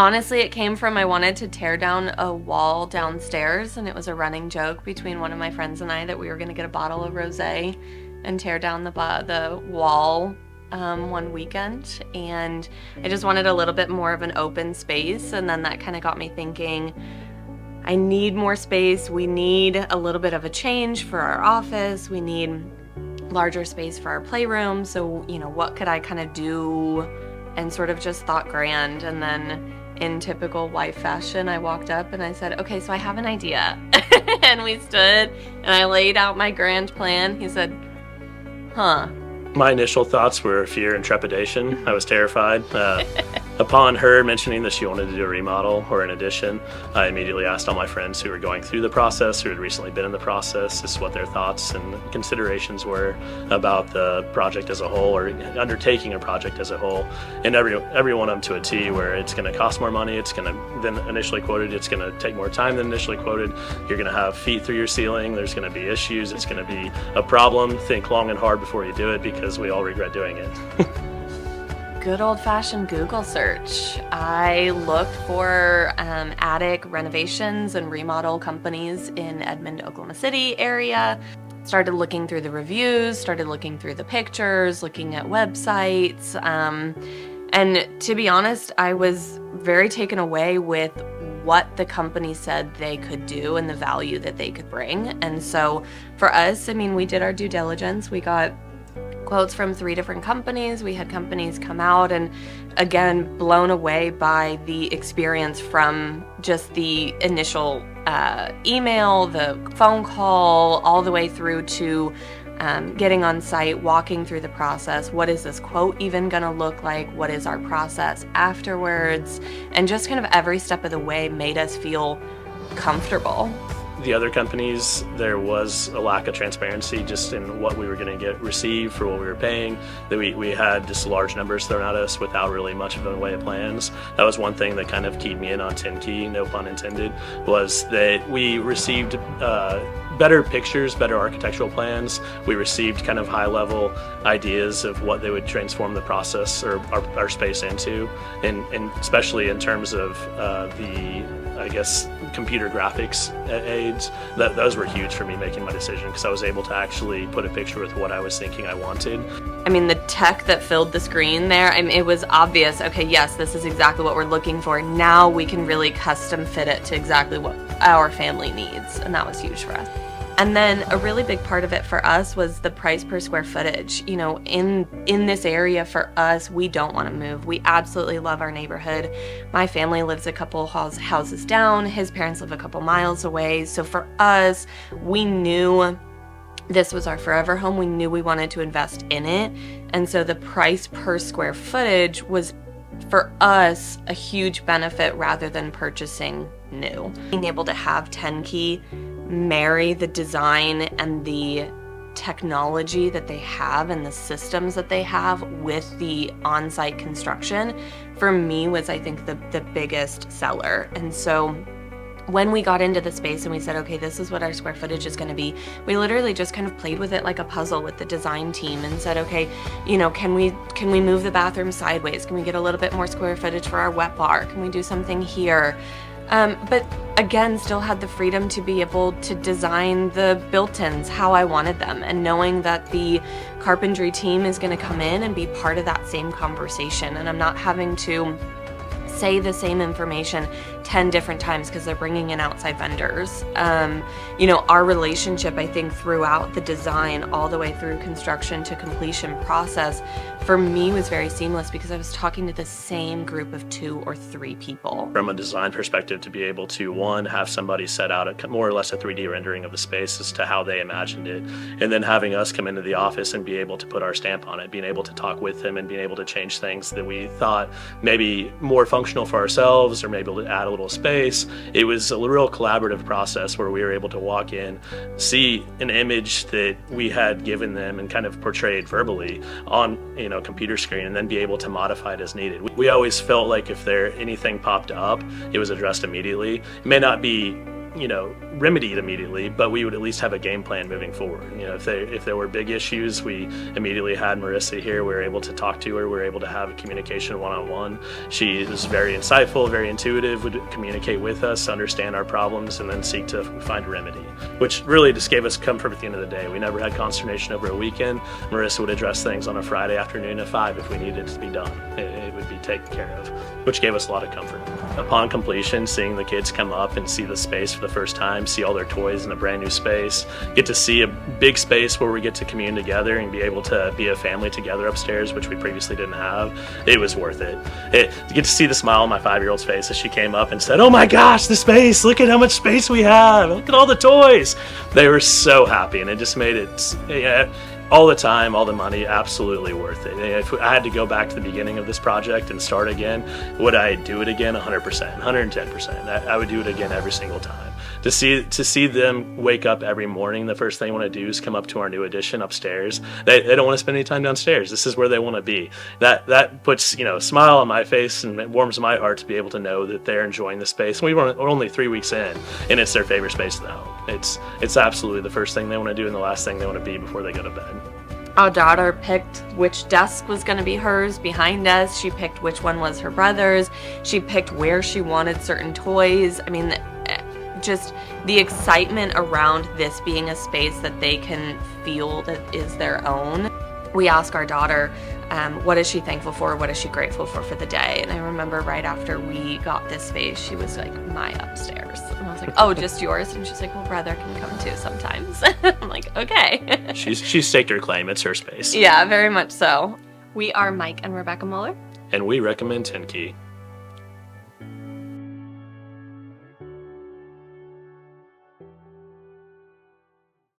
Honestly, it came from I wanted to tear down a wall downstairs, and it was a running joke between one of my friends and I that we were going to get a bottle of rosé and tear down the wall one weekend. And I just wanted a little bit more of an open space, and then that kind of got me thinking, I need more space. We need a little bit of a change for our office. We need larger space for our playroom. So, what could I kind of do? And sort of just thought grand. And then in typical wife fashion, I walked up and I said, okay, so I have an idea. And we stood and I laid out my grand plan. He said, huh. My initial thoughts were fear and trepidation. I was terrified. Upon her mentioning that she wanted to do a remodel or an addition, I immediately asked all my friends who were going through the process, who had recently been in the process, as to what their thoughts and considerations were about the project as a whole, or undertaking a project as a whole. And every one of them to a T, where it's going to cost more money, it's going to, than initially quoted, it's going to take more time than initially quoted, you're going to have feet through your ceiling, there's going to be issues, it's going to be a problem. Think long and hard before you do it, because we all regret doing it. Good old-fashioned Google search. I looked for attic renovations and remodel companies in Edmond, Oklahoma City area. Started looking through the reviews, started looking through the pictures, looking at websites. And to be honest, I was very taken away with what the company said they could do and the value that they could bring. And so for us, we did our due diligence. We got quotes from 3 different companies. We had companies come out, and again, blown away by the experience from just the initial email, the phone call, all the way through to getting on site, walking through the process. What is this quote even going to look like? What is our process afterwards? And just kind of every step of the way made us feel comfortable. The other companies, there was a lack of transparency just in what we were going to receive for what we were paying. That we had just large numbers thrown at us without really much of a way of plans. That was one thing that kind of keyed me in on 10 Key, no pun intended, was that we received better pictures, better architectural plans. We received kind of high-level ideas of what they would transform the process or our space into, and especially in terms of I guess, computer graphics aids. Those were huge for me making my decision, because I was able to actually put a picture with what I was thinking I wanted. The tech that filled the screen there, it was obvious, okay, yes, this is exactly what we're looking for. Now we can really custom fit it to exactly what our family needs, and that was huge for us. And then a really big part of it for us was the price per square footage. In this area for us, we don't want to move. We absolutely love our neighborhood. My family lives a couple houses down. His parents live a couple miles away. So for us, we knew this was our forever home. We knew we wanted to invest in it. And so the price per square footage was, for us, a huge benefit rather than purchasing new. Being able to have 10 Key marry the design and the technology that they have and the systems that they have with the on-site construction, for me, was, I think, the biggest seller. And so when we got into the space and we said, okay, this is what our square footage is going to be, we literally just kind of played with it like a puzzle with the design team and said, okay, can we move the bathroom sideways? Can we get a little bit more square footage for our wet bar? Can we do something here? But again, still had the freedom to be able to design the built-ins how I wanted them, and knowing that the carpentry team is going to come in and be part of that same conversation, and I'm not having to say the same information 10 different times because they're bringing in outside vendors. Our relationship, I think, throughout the design all the way through construction to completion process, for me, was very seamless because I was talking to the same group of 2 or 3 people. From a design perspective, to be able to, one, have somebody set out more or less a 3D rendering of the space as to how they imagined it, and then having us come into the office and be able to put our stamp on it, being able to talk with them and being able to change things that we thought maybe more functional for ourselves or maybe add a little space. It was a real collaborative process where we were able to walk in, see an image that we had given them and kind of portrayed verbally on computer screen, and then be able to modify it as needed. We always felt like if anything popped up, it was addressed immediately. It may not be remedied immediately, but we would at least have a game plan moving forward. If there were big issues, we immediately had Marissa here. We were able to talk to her. We were able to have a communication one-on-one. She was very insightful, very intuitive, would communicate with us, understand our problems, and then seek to find a remedy, which really just gave us comfort at the end of the day. We never had consternation over a weekend. Marissa would address things on a Friday afternoon at 5 if we needed it to be done. It would be taken care of, which gave us a lot of comfort. Upon completion, seeing the kids come up and see the space for the first time, see all their toys in a brand new space, get to see a big space where we get to commune together and be able to be a family together upstairs, which we previously didn't have, it was worth it. To get to see the smile on my 5-year-old's face as she came up and said, "Oh my gosh, the space, look at how much space we have, look at all the toys." They were so happy, and it just made it, all the time, all the money, absolutely worth it. If I had to go back to the beginning of this project and start again, would I do it again? 100%, 110%. I would do it again every single time. To see them wake up every morning, the first thing they want to do is come up to our new addition upstairs. They don't want to spend any time downstairs. This is where they want to be. That puts a smile on my face, and it warms my heart to be able to know that they're enjoying the space. We're only 3 weeks in, and it's their favorite space in the home. It's absolutely the first thing they want to do and the last thing they want to be before they go to bed. Our daughter picked which desk was going to be hers behind us. She picked which one was her brother's. She picked where she wanted certain toys. I mean, just the excitement around this being a space that they can feel that is their own. We ask our daughter, what is she thankful for? What is she grateful for the day? And I remember right after we got this space, she was like, "My upstairs." And I was like, "Oh, just yours?" And she's like, "Well, brother can come too sometimes." I'm like, "Okay." She's staked her claim. It's her space. Yeah, very much so. We are Mike and Rebecca Muller. And we recommend 10 Key.